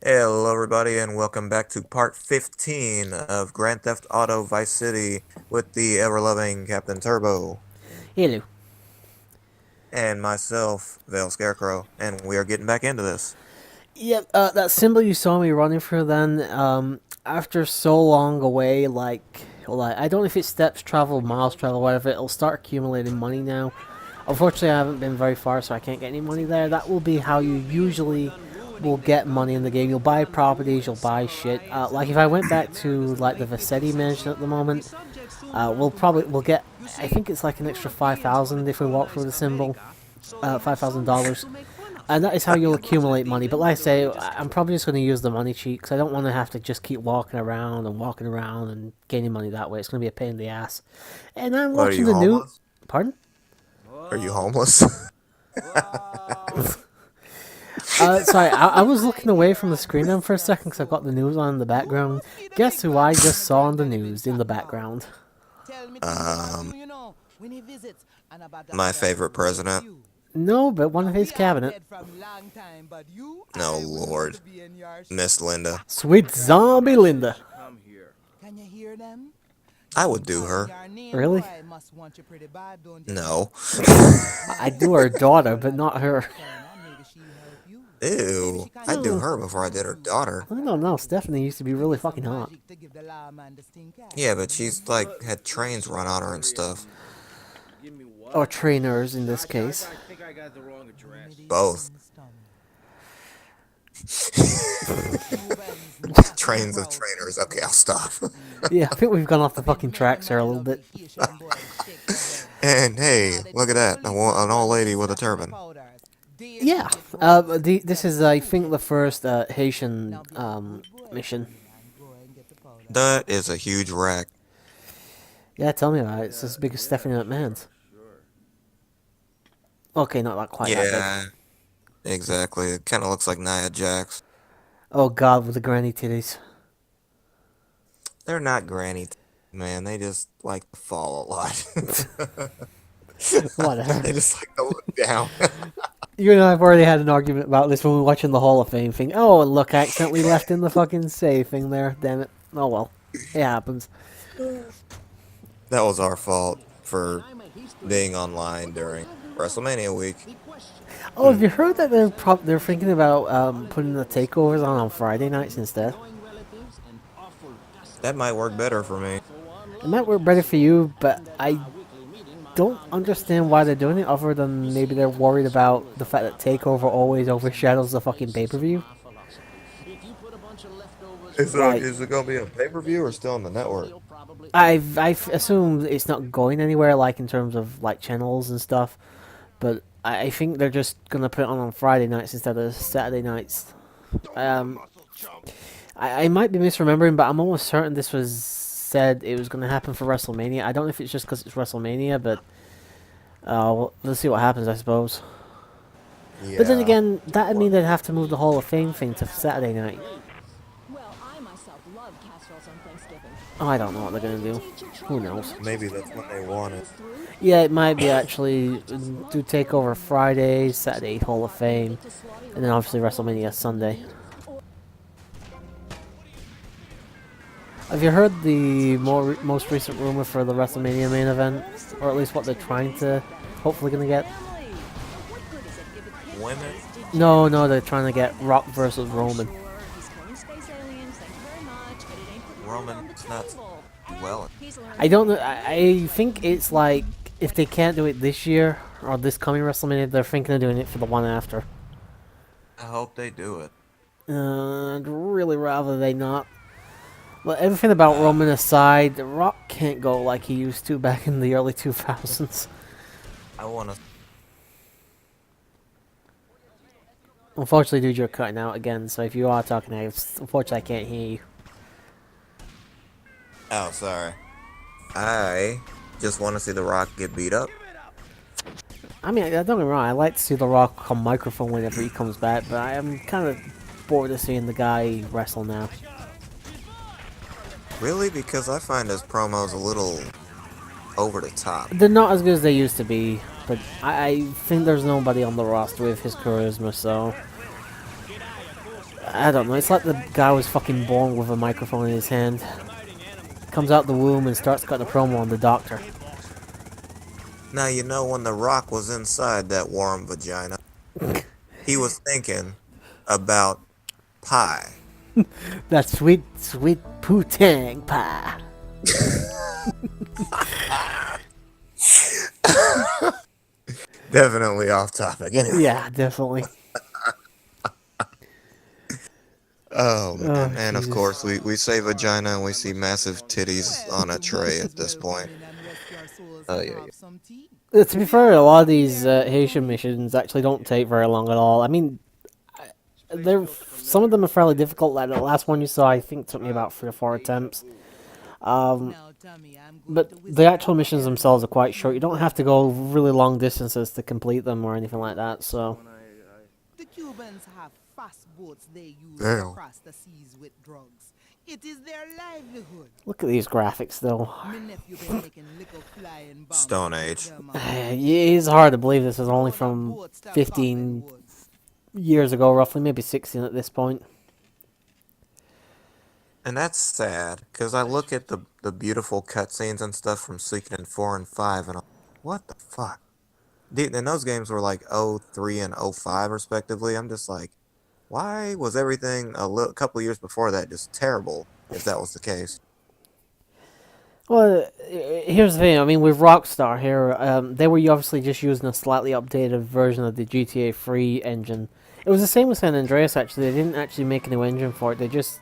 Hello, everybody, and welcome back to part 15 of Grand Theft Auto Vice City with the ever-loving Captain Turbo Hello. and myself, Vale Scarecrow, and we are getting back into this. Yep, that symbol you saw me running through then, after so long away, like I don't know if it's steps travel, miles travel, whatever, it'll start accumulating money now. Unfortunately, I haven't been very far, so I can't get any money there. That will be how you usually will get money in the game. You'll buy properties, you'll buy shit. Like if I went back to like the Vassetti mansion at the moment, we'll get. I think it's like an extra 5,000 if we walk through the symbol, $5,000. And that is how you'll accumulate money. But like I say, I'm probably just going to use the money cheat because I don't want to have to just keep walking around and gaining money that way. It's going to be a pain in the ass. And I'm What, are watching you the new. homeless? Pardon? Are you homeless? Sorry, I was looking away from the screen then for a second because I've got the news on in the background. Guess who I just saw on the news in the background? Um, my favorite president? No, but one of his cabinet. No, Lord. Miss Linda. Sweet zombie Linda. I would do her. Really? No. I do her daughter, but not her. Ew. I'd do her before I did her daughter. I don't know. Stephanie used to be really fucking hot. Yeah, but she's like had trains run on her and stuff. Or trainers in this case. Both. Trains of trainers. Okay, I'll stop. Yeah, I think we've gone off the fucking tracks here a little bit. And hey, look at that. An old lady with a turban. Yeah. This is, I think, the first Haitian mission. That is a huge rack. Yeah, tell me about it. It's as big as Stephanie McMahon's. Okay, not that quite that big. Yeah, exactly. It kind of looks like Nia Jax. Oh god, with the granny titties. They're not granny, man. They just like to fall a lot. Whatever. They just like to look down. You and I have already had an argument about this when we were watching the Hall of Fame thing. Oh, and look, I accidentally left in the fucking save thing there. Damn it. Oh well. It happens. That was our fault for being online during WrestleMania week. Oh, have you heard that they're thinking about putting the takeovers on Friday nights instead? That might work better for me. It might work better for you, but I don't understand why they're doing it other than maybe they're worried about the fact that Takeover always overshadows the fucking pay-per-view. Like, Is it gonna be a pay-per-view or still on the network? I've assumed it's not going anywhere, like in terms of like channels and stuff, but I think they're just gonna put it on Friday nights instead of Saturday nights. Um, I might be misremembering, but I'm almost certain this was said it was gonna happen for WrestleMania. I don't know if it's just because it's WrestleMania, but well, let's see what happens, I suppose. But then Yeah. again, that'd mean they'd have to move the Hall of Fame thing to Saturday night. Oh, I don't know what they're gonna do. Who knows? Maybe that's what they wanted. Yeah, it might be actually do Takeover Friday, Saturday Hall of Fame, and then obviously WrestleMania Sunday. Have you heard the most recent rumor for the WrestleMania main event, or at least what they're trying to, hopefully gonna get? Women? No, they're trying to get Rock versus Roman. Roman's not well. I don't know. I think it's like if they can't do it this year or this coming WrestleMania, they're thinking of doing it for the one after. I hope they do it. I'd really rather they not. Well, everything about Roman aside, The Rock can't go like he used to back in the early 2000s. I want to. Unfortunately, dude, you're cutting out again, so if you are talking, unfortunately I can't hear you. Oh, sorry. I just want to see The Rock get beat up. I mean, don't get me wrong, I like to see The Rock on microphone whenever he comes back, but I am kind of bored of seeing the guy wrestle now. Really? Because I find his promos a little over the top. They're not as good as they used to be, but I think there's nobody on the roster with his charisma, so I don't know. It's like the guy was fucking born with a microphone in his hand. Comes out the womb and starts cutting a promo on the doctor. Now you know when The Rock was inside that warm vagina, he was thinking about pie. That sweet, sweet poo-tang pie. Definitely off topic. Anyway. Yeah, definitely. Oh Oh, man, and of Jesus. course we say vagina and we see massive titties on a tray at this point. Oh yeah, yeah. To be fair, a lot of these Haitian missions actually don't take very long at all. I mean, they're some of them are fairly difficult. Like the last one you saw, I think took me about 3 or 4 attempts. Um, but the actual missions themselves are quite short. You don't have to go really long distances to complete them or anything like that. So The Cubans have fast boats they use to Damn. cross the seas with drugs. It is their livelihood. look at these graphics, though. My nephew been making little flying bombs Stone with Age. them, It's hard to believe this is only Other from boats stop off in 15 woods. years ago, roughly, maybe 16 at this point. And that's sad, because I look at the beautiful cutscenes and stuff from Suikoden 4 and 5, and I'm what the fuck? Dude, and those games were like '03 and '05 respectively. I'm just like, why was everything couple years before that just terrible, if that was the case? Well, here's the thing. I mean, with Rockstar here, they were obviously just using a slightly updated version of the GTA 3 engine. It was the same with San Andreas, actually. They didn't actually make a new engine for it. They just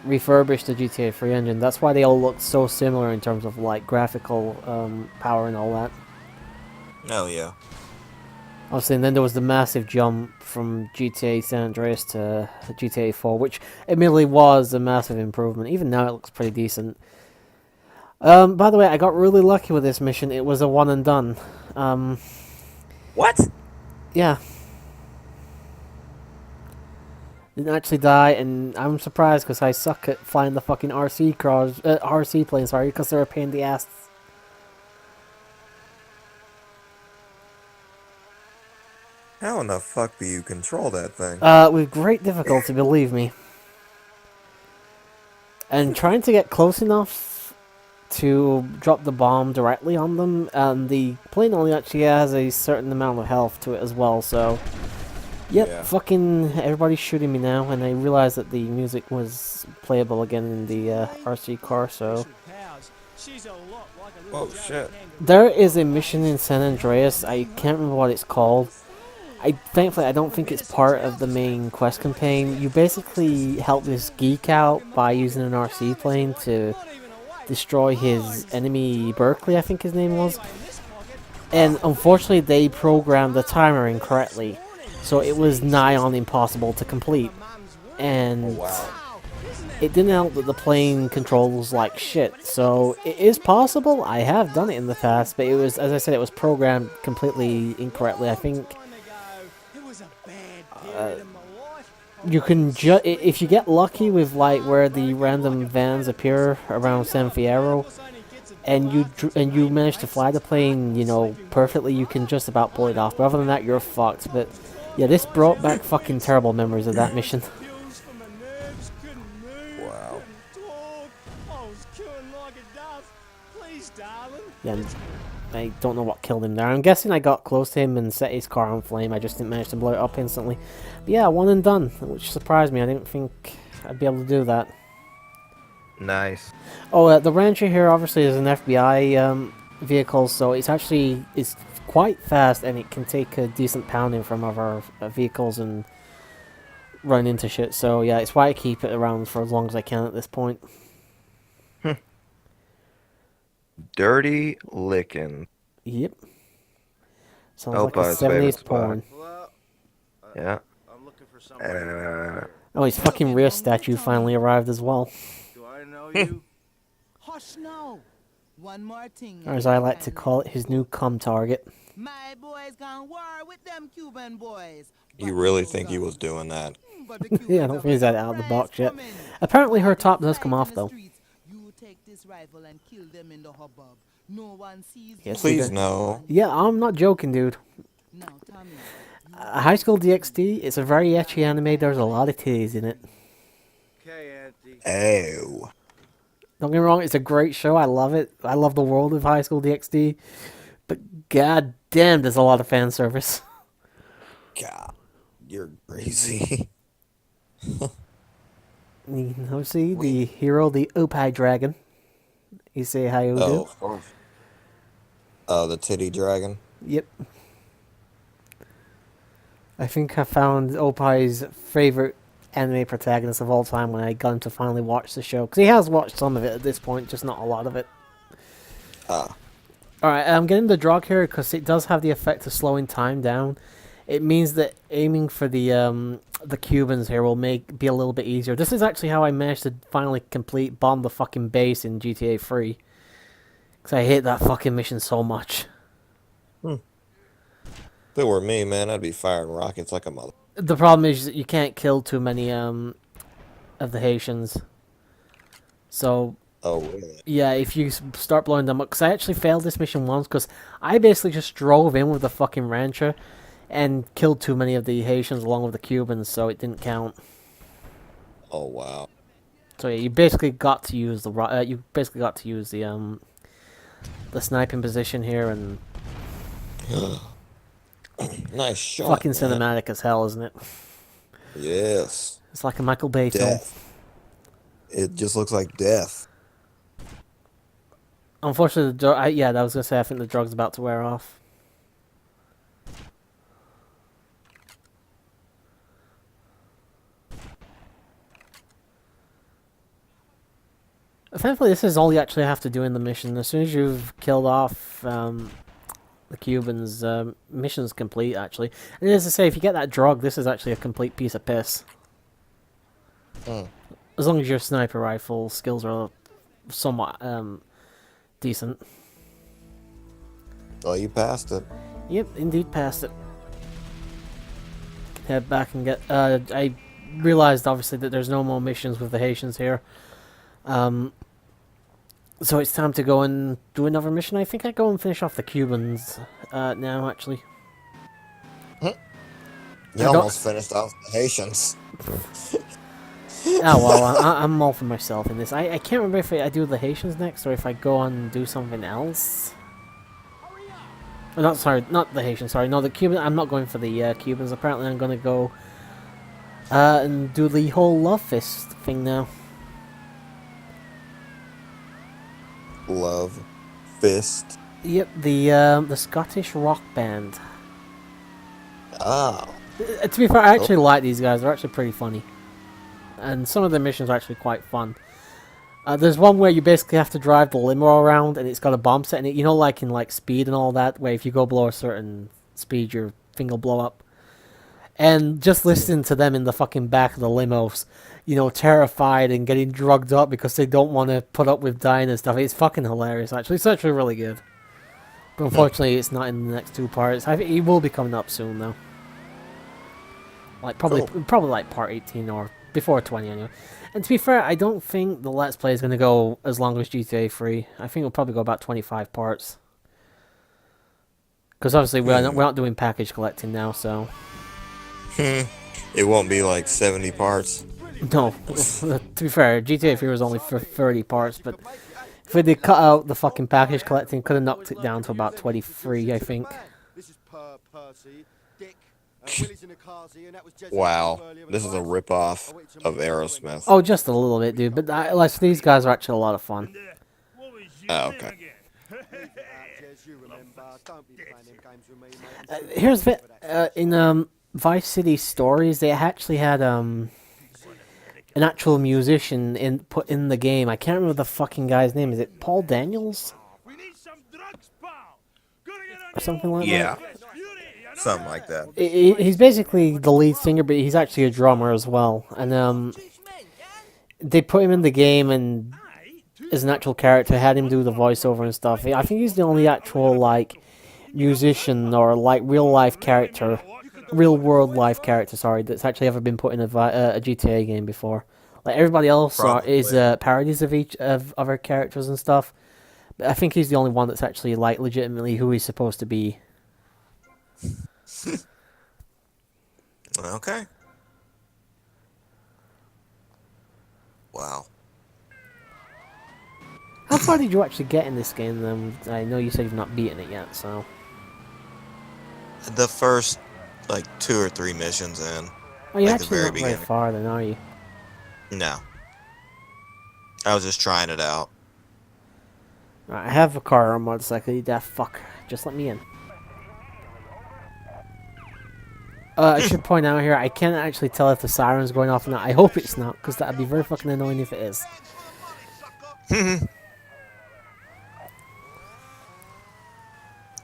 refurbished the GTA 3 engine. That's why they all look so similar in terms of, like, graphical power and all that. Oh yeah. Obviously, and then there was the massive jump from GTA San Andreas to GTA 4, which admittedly was a massive improvement. Even now, it looks pretty decent. By the way, I got really lucky with this mission. It was a one and done. What? Yeah. Didn't actually die, and I'm surprised because I suck at flying the fucking RC plane, sorry, because they're a pain in the ass. How in the fuck do you control that thing? With great difficulty, believe me. And trying to get close enough to drop the bomb directly on them, and the plane only actually has a certain amount of health to it as well, so... Yep, Yeah. fucking everybody's shooting me now, and I realized that the music was playable again in the RC car, so... Oh shit. There is a mission in San Andreas, I can't remember what it's called. Thankfully, I don't think it's part of the main quest campaign. You basically help this geek out by using an RC plane to destroy his enemy, Berkeley, I think his name was. And unfortunately, they programmed the timer incorrectly, so it was nigh on impossible to complete. And Wow. it didn't help that the plane controls like shit. So it is possible. I have done it in the past, but it was, as I said, it was programmed completely incorrectly. I think you can if you get lucky with like where the random vans appear around San Fierro, and you manage to fly the plane, you know, perfectly, you can just about pull it off. But other than that, you're fucked. But yeah, this brought back fucking terrible memories of that mission. Wow. Yeah, and I don't know what killed him there. I'm guessing I got close to him and set his car on flame. I just didn't manage to blow it up instantly. But yeah, one and done, which surprised me. I didn't think I'd be able to do that. Nice. Oh, the Rancher here obviously is an FBI vehicle, so it's quite fast and it can take a decent pounding from other vehicles and run into shit. So yeah, it's why I keep it around for as long as I can at this point. Dirty licking. Yep. Sounds Oh, like a by his favorite 70s spot. porn. Hello? Yeah. I'm looking for someone. Oh, his fucking rear statue finally arrived as well. Do I know you? Hush now. One more thing. Or as I like to call it, his new cum target. My boys gone war with them Cuban boys. You really think he was doing that? Yeah, I don't think he's that out of the box yet. Apparently her top does come off, though. You take this rifle and kill them in the hubbub. No one sees Yes, you. he Please did. no. Yeah, I'm not joking, dude. Now, Tommy, High School DxD, it's a very ecchi anime. There's a lot of titties in it. Okay, Auntie. Oh. Don't get me wrong, it's a great show. I love it. I love the world of High School DxD. But god damn, there's a lot of fan service. God, you're crazy. You know, see, the hero, the Opie Dragon. You say hi, Udo? Oh, the titty dragon. Yep. I think I found Opie's favorite anime protagonist of all time when I got him to finally watch the show. Because he has watched some of it at this point, just not a lot of it. Ah. Alright, I'm getting the drug here because it does have the effect of slowing time down. It means that aiming for the Cubans here will be a little bit easier. This is actually how I managed to finally bomb the fucking base in GTA 3. Because I hate that fucking mission so much. If it were me, man, I'd be firing rockets like a mother. The problem is that you can't kill too many of the Haitians. So, Oh, really? yeah, if you start blowing them up... Because I actually failed this mission once because I basically just drove in with the fucking rancher and killed too many of the Haitians along with the Cubans, so it didn't count. Oh, wow. So yeah, you basically got to use the sniping position here, and Nice shot, fucking man. cinematic as hell, isn't it? Yes. It's like a Michael Bay film. Death. It just looks like death. Unfortunately, I was gonna say I think the drug's about to wear off. Thankfully, this is all you actually have to do in the mission. As soon as you've killed off the Cubans, mission's complete, actually. And as I say, if you get that drug, this is actually a complete piece of piss. As long as your sniper rifle skills are somewhat decent. Oh, you passed it. Yep, indeed passed it. Head back and get... I realized, obviously, that there's no more missions with the Haitians here. So it's time to go and do another mission. I think I go and finish off the Cubans now, actually. You almost finished off the Haitians. Oh, well, I'm all for myself in this. I can't remember if I do the Haitians next or if I go on and do something else. Oh, not the Haitians, sorry. No, the Cubans. I'm not going for the Cubans. Apparently I'm going to go and do the whole Love Fist thing now. Love Fist. Yep, the Scottish rock band. Oh. To be fair, I actually like these guys. They're actually pretty funny. And some of the missions are actually quite fun. There's one where you basically have to drive the limo around and it's got a bomb set in it. You know, like in like Speed and all that, where if you go below a certain speed, your thing will blow up. And just listening to them in the fucking back of the limos, you know, terrified and getting drugged up because they don't want to put up with dying and stuff. It's fucking hilarious, actually. It's actually really good. But unfortunately, it's not in the next two parts. It will be coming up soon, though. Like, probably like part 18 or before 20, anyway. And to be fair, I don't think the Let's Play is going to go as long as GTA 3. I think it'll probably go about 25 parts. Because obviously, we're not doing package collecting now, so... It won't be like 70 parts. No, to be fair, GTA 3 was only for 30 parts, but if they cut out the fucking package collecting, could have knocked it down to about 23, I think. Wow, this is a rip-off of Aerosmith. Oh, just a little bit, dude, but like, these guys are actually a lot of fun. Oh, okay. Here's the in Vice City Stories, they actually had an actual musician put in the game. I can't remember the fucking guy's name. Is it Paul Daniels? Or something like that? Yeah. Something like that. He's basically the lead singer, but he's actually a drummer as well. And they put him in the game and as an actual character, had him do the voiceover and stuff. I think he's the only actual like musician or like real world life character, sorry, that's actually ever been put in a GTA game before. Like everybody else is parodies of each of other characters and stuff. But I think he's the only one that's actually like legitimately who he's supposed to be. Okay. Wow. How far did you actually get in this game then? I know you said you've not beaten it yet, so... The first, like, 2 or 3 missions in. Oh, you're Like, the actually very not very beginning. far then, are you? No. I was just trying it out. Right, I have a car or a motorcycle, you daft fuck. Just let me in. I should point out here, I can't actually tell if the siren's going off or not. I hope it's not, because that'd be very fucking annoying if it is.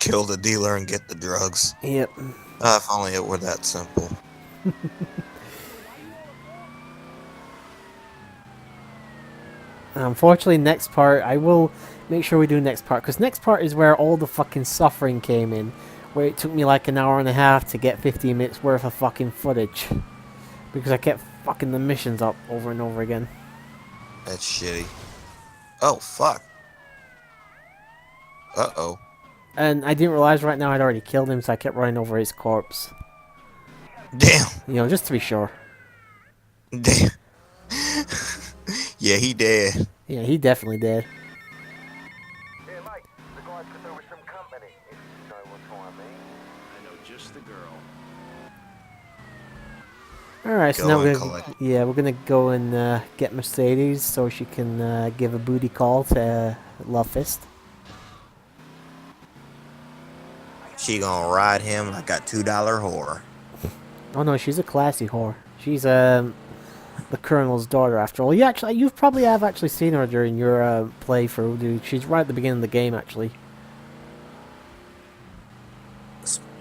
Kill the dealer and get the drugs. Yep. If only it were that simple. Unfortunately, next part, I will make sure we do next part, because next part is where all the fucking suffering came in. Where it took me like an hour and a half to get 15 minutes worth of fucking footage. Because I kept fucking the missions up over and over again. That's shitty. Oh, fuck. Uh-oh. And I didn't realize right now I'd already killed him, so I kept running over his corpse. Damn. You know, just to be sure. Damn. Yeah, he dead. Yeah, he definitely did. Hey, Mike, the guys could do with some company, if you know what I mean. I know just the girl. Alright, so Go now and we're gonna go and get Mercedes so she can give a booty call to Love Fist. She gonna ride him like a $2 whore. Oh no, she's a classy whore. She's the colonel's daughter after all. You probably have actually seen her during your playthrough, dude. She's right at the beginning of the game actually.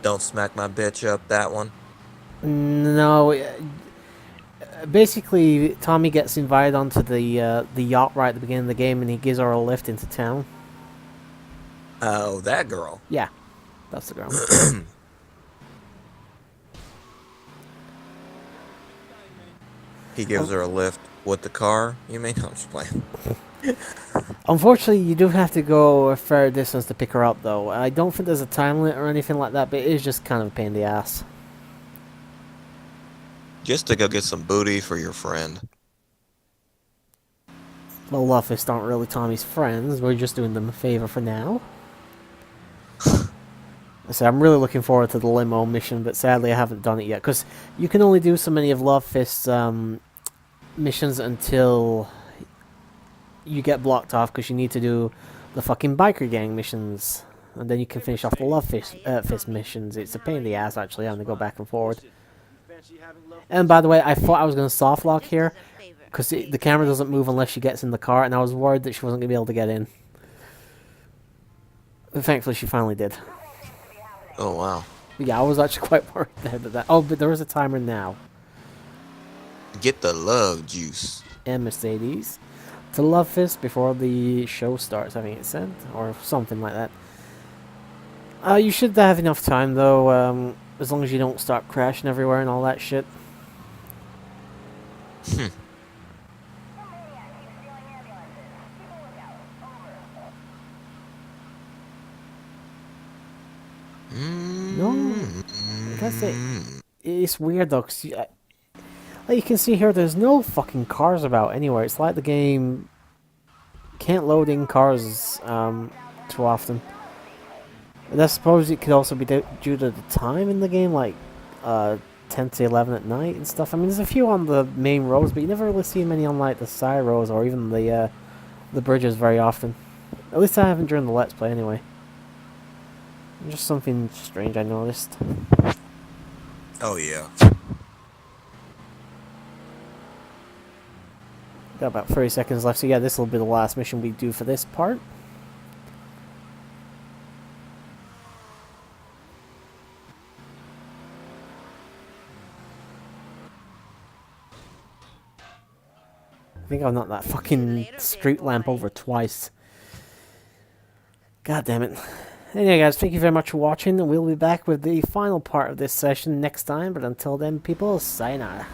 Don't smack my bitch up, that one. No, basically Tommy gets invited onto the yacht right at the beginning of the game, and he gives her a lift into town. Oh, that girl. Yeah, that's the girl. He gives her a lift with the car. You mean? I'm just playing. Unfortunately, you do have to go a fair distance to pick her up, though. I don't think there's a time limit or anything like that, but it is just kind of a pain in the ass. Just to go get some booty for your friend. Well, Luffist aren't really Tommy's friends. We're just doing them a favor for now. So I'm really looking forward to the limo mission, but sadly I haven't done it yet, because you can only do so many of Love Fist's missions until you get blocked off, because you need to do the fucking biker gang missions, and then you can finish off the Love Fist missions. It's a pain in the ass, actually, having to go back and forward. And by the way, I thought I was going to soft lock here, because the camera doesn't move unless she gets in the car, and I was worried that she wasn't going to be able to get in. But thankfully she finally did. Oh, wow. But yeah, I was actually quite worried there that. Oh, but there is a timer now. Get the love juice. And Mercedes to Love Fist before the show starts, I think it said, or something like that. You should have enough time though, as long as you don't start crashing everywhere and all that shit. No, that's it. It's weird though, 'cause like you can see here, there's no fucking cars about anywhere. It's like the game can't load in cars too often. And I suppose it could also be due to the time in the game, like 10 to 11 at night and stuff. I mean, there's a few on the main roads, but you never really see many on like the side roads or even the bridges very often. At least I haven't during the Let's Play anyway. Just something strange I noticed. Oh, yeah. Got about 30 seconds left, so yeah, this will be the last mission we do for this part. I think I've knocked that fucking street lamp over twice. God damn it. Anyway guys, thank you very much for watching, and we'll be back with the final part of this session next time, but until then people, sayonara.